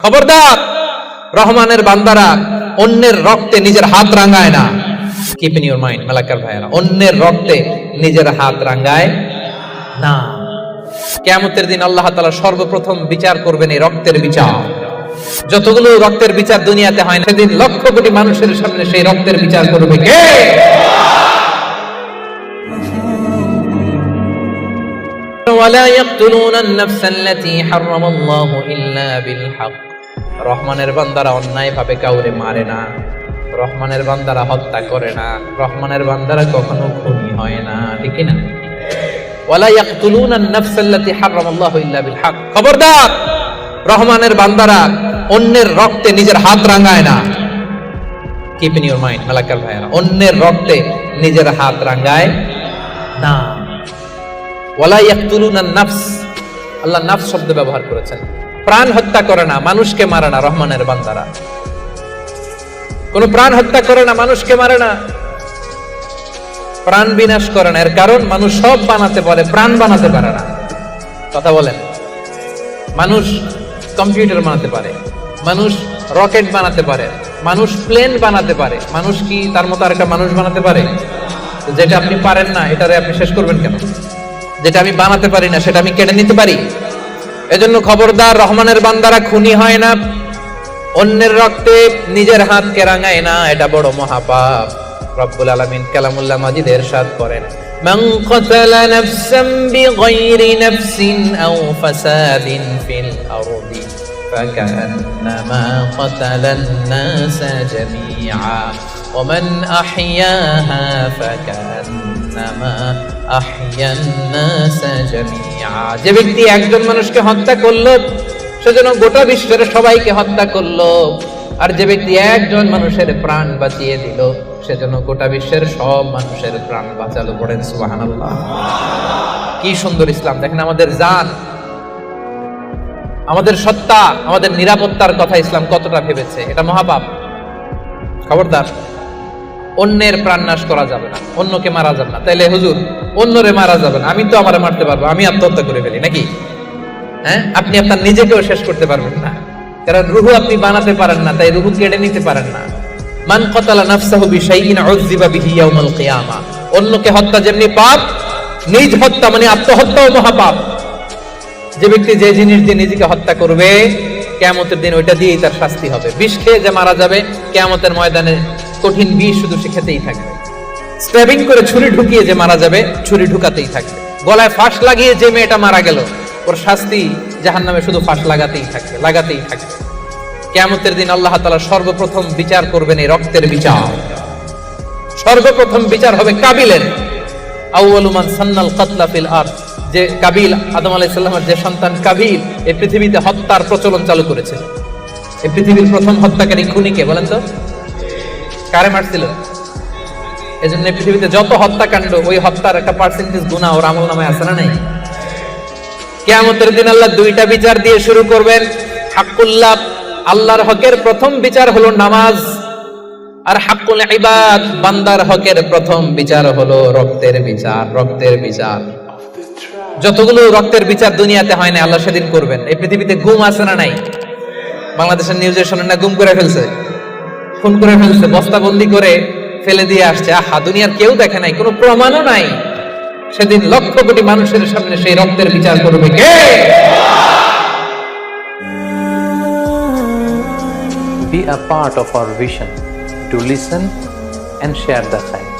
খবরদার, রহমানের বান্দারা অন্যের রক্তে নিজের হাত রাঙায় না। Keep in your mind Malakar ভাইয়েরা, অন্যের রক্তে নিজের হাত রাঙায় না। কিয়ামতের দিন আল্লাহ তাআলা সর্বপ্রথম বিচার করবেন এই রক্তের বিচার। যতগুলো রক্তের বিচার দুনিয়াতে হয় না, সেদিন লক্ষ কোটি মানুষের সামনে সেই রক্তের বিচার করবে কে? ওয়ালা ইয়াকতুলুনা আন-নাফসা আল্লাতী হারামাল্লাহু ইল্লা বিল হক। রহমানের বান্দারা অন্যায় ভাবে কাউরে মারে না, রহমানের বান্দারা হত্যা করে না, রহমানের বান্দারা কখনো খুনি হয় না, ঠিক না? ওয়ালা ইয়াকতুলুনা আন-নাফসা আল্লাতী হারামাল্লাহু ইল্লা বিল হক। খবরদার, রহমানের বান্দারা অন্যের রক্তে নিজের হাত রাঙায় না। Keep in your mind Malakar ভাইয়েরা, অন্যের রক্তে নিজের হাত রাঙায় না। ওয়ালা ইয়াকতুলুনা আন-নাফস, আল্লাহ নাফস শব্দ ব্যবহার করেছেন। প্রাণ হত্যা করে না, মানুষকে মারে না। রহমানের বান্দারা কোন প্রাণ হত্যা করে না, মানুষকে মারে না, প্রাণ বিনাশ করে না। এর কারণ মানুষ সব বানাতে পারে, প্রাণ বানাতে পারে না। কথা বলেন, মানুষ কম্পিউটার বানাতে পারে, মানুষ রকেট বানাতে পারে, মানুষ প্লেন বানাতে পারে। মানুষ কি তার মতো আরেকটা মানুষ বানাতে পারে? যেটা আপনি পারেন না, এটারে আপনি শেষ করবেন কেন? যেটা আমি বানাতে পারি না, সেটা আমি কেড়ে নিতে পারি? এজন্য খবরদার, রহমানের বান্দারা খুনি হয় না, অন্যের রক্তে নিজের হাতকে রাঙায় না। এটা বড় মহাপাপ। রব্বুল আলামিন কালামুল্লাহ মাজিদে ইরশাদ করেন, মান কাতালা নাফসান বিগাইরি নাফসিন আও ফাসাদিন ফিল আরদি ফাকান্নামা কাতালান নাসা জামিআ ওয়া মান আহইয়াহা ফাকান্নামা আহইয়ান নাসা জামিআ। যে ব্যক্তি একজন মানুষকে হত্যা করলো, সেজন্য গোটা বিশ্বের সবাইকে হত্যা করলো। আর যে ব্যক্তি একজন মানুষের প্রাণ বাঁচিয়ে দিল, সেজন্য গোটা বিশ্বের সব মানুষের প্রাণ বাঁচালো। পড়েন সুবহানাল্লাহ। কি সুন্দর ইসলাম! দেখেন, আমাদের জান, আমাদের সত্তা, আমাদের নিরাপত্তার কথা ইসলাম কতটা ভেবেছে। এটা মহাপাপ। খবরদার, অন্যের প্রাণ নাশ করা যাবে না, অন্যকে মারা যাবে না। তাইলে হুজুর, অন্যরে মারা যাবে না, আমি তো আমারে মারতে পারবো, আমি আত্মহত্যা করে ফেলি নাকি? হ্যাঁ, আপনি আপনার নিজেকেও শেষ করতে পারবেন না, কারণ রুহু আপনি বানাতে পারেন না, তাই রুহু কেড়ে নিতে পারেন না। মান কাতালা নাফসাহু বিশাইইন উযযিবা বিহি ইয়াউমাল কিয়ামা। অন্যকে হত্যা যেমনি পাপ, নিজ হত্যা মানে আত্মহত্যাও মহাপাপ। যে ব্যক্তি যে জিনিস দিয়ে নিজেকে হত্যা করবে, কিয়ামতের দিন ওইটা দিয়েই তার শাস্তি হবে। বিষ খেয়ে যে মারা যাবে, কিয়ামতের ময়দানে কঠিন বিষ শুধু সে খেতেই থাকবে। স্ট্যাবিং করে ছুরি ঢুকিয়ে যে মারা যাবে, ছুরি ঢুকাতেই থাকবে। গলায় ফাঁস লাগিয়ে যে মেয়েটা মারা গেল, ওর শাস্তি জাহান্নামে শুধু ফাঁস লাগাতেই থাকবে, লাগাতেই থাকবে। কিয়ামতের দিন আল্লাহ তাআলা সর্বপ্রথম বিচার করবেন এই রক্তের বিচার। সর্বপ্রথম বিচার হবে কাবিলের। আউয়ালু মান সান্নাল কাতলা ফিল আরদ। যে কাবিল, আদম আলাইহিস সালামের যে সন্তান কাবিল, এই পৃথিবীতে হত্যার প্রচলন চালু করেছে। এই পৃথিবীর প্রথম হত্যাকারী খুনিকে বলেন তো? কারে মারছিল? এজন্য পৃথিবীতে যত হত্যাকাণ্ড, ওই হত্যার একটা পার্সেন্টেজ গুনাহ ওর আমলনামায় আছে না নাই? কিয়ামতের দিন আল্লাহ দুইটা বিচার দিয়ে শুরু করবেন। হাক্কুল্লাহ, আল্লাহর হকের প্রথম বিচার হলো নামাজ। আর হাক্কুল ইবাদ, বান্দার হকের প্রথম বিচার হলো রক্তের বিচার। রক্তের বিচার, যতগুলো রক্তের বিচার দুনিয়াতে হয় না, আল্লাহ সেদিন করবেন। এই পৃথিবীতে গুম আছে না নাই? বাংলাদেশের নিউজে শোনেন না, গুম করে ফেলছে, খুন করে ফেলছে, বস্তাবন্দি করে ফেলে দিয়ে আসছে। আহা, দুনিয়ার কেউ দেখে নাই, কোনো প্রমাণও নাই। সেদিন লক্ষ কোটি মানুষের সামনে সেই রক্তের বিচার করবে কে? Be a part of our vision to listen and share the fact.